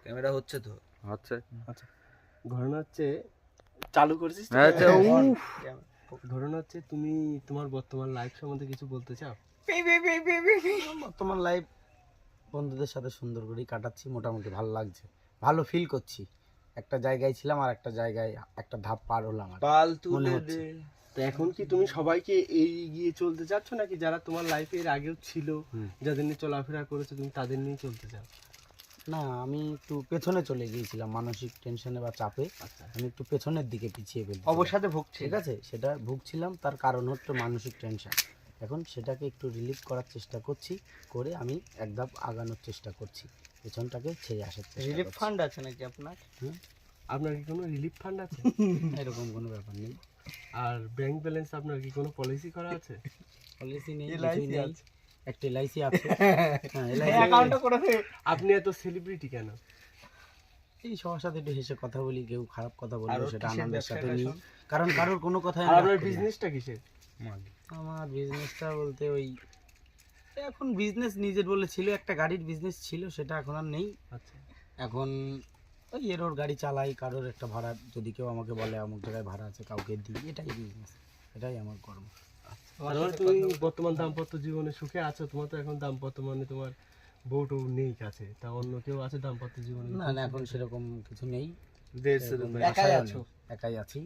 Camera হচ্ছে তো হচ্ছে। আচ্ছা, ঘটনা হচ্ছে চালু করেছিস তো? আচ্ছা, উফ। ঘটনা হচ্ছে তুমি তোমার বর্তমান লাইফ সম্বন্ধে কিছু বলতে চাও? বর্তমান লাইফ বন্ধুদের সাথে সুন্দর করেই কাটাচ্ছি, মোটামুটি ভালো লাগছে, ভালো ফিল করছি। একটা জায়গায় ছিলাম আর একটা জায়গায় একটা ধাপ পার হলাম আর মনে হচ্ছে। তো এখন কি তুমি সবাইকে এগিয়ে চলতে চাচ্ছ নাকি যারা তোমার লাইফে এর আগেও ছিল, যাদের নিয়ে চলাফেরা করেছো তুমি তাদের নিয়ে চলতে চাও? না, আমি একটু পেছনে চলে গিয়েছিলাম মানসিক টেনশনে বা চাপে। আমি একটু পেছনের দিকে পিছিয়ে ফেলছি, অবসাদে ভুগছি। ঠিক আছে, সেটা ভুগছিলাম, তার কারণ হচ্ছে মানসিক টেনশন। এখন সেটাকে একটু রিলিফ করার চেষ্টা করছি, করে আমি এক ধাপ আগানোর চেষ্টা করছি, পেছনটাকে ছেড়ে আসার চেষ্টা রিলিফ করছি। ফান্ড আছে নাকি আপনার? আপনার কি কোনো রিলিফ ফান্ড আছে? এরকম কোনো ব্যাপার নেই। আর ব্যাংক ব্যালেন্স আপনার কি কোনো পলিসি করা আছে? পলিসি নেই, LIC কিছুই নেই। আছে। একটা এলআইসি আছে। হ্যাঁ, এই LIC অ্যাকাউন্টটা করে দে। আপনি এত সেলিব্রিটি কেন? এই সবার সাথে একটু হেসে কথা বলি, কেউ খারাপ কথা আর বললে ওর সেটা কিসের আনন্দের সাথে ব্যবসাটা নিই, শোন? কারণ কারোর কোনো কথাই আর আমি আপনার রাগ করি না। বিজনেসটা কিসের? আমার বিজনেসটা বলতে ওই এখন বিজনেস নিজের বলে ছিল, একটা গাড়ির বিজনেস ছিল, সেটা এখন আর নেই। আচ্ছা, এখন ওই এরোর গাড়ি চালাই, কারোর একটা ভাড়া যদি কেউ আমাকে বলে অমুক জায়গায় ভাড়া আছে কাউকে দিই, এটাই বিজনেস, এটাই আমার কর্ম। তার মানে তুমি বর্তমান দাম্পত্য জীবনে সুখে আছো? তোমার তো এখন দাম্পত্য মানে তোমার বউ টউ নেই কাছে, তা অন্য কেউ আছে দাম্পত্য জীবনে? না না, এখন সেরকম কিছু নেই, একাই আশাও আছো? নেই, একাই আছি।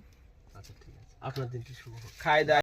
আচ্ছা, ঠিক আছে, আপনার দিনটি শুভ হোক। খাই দাই।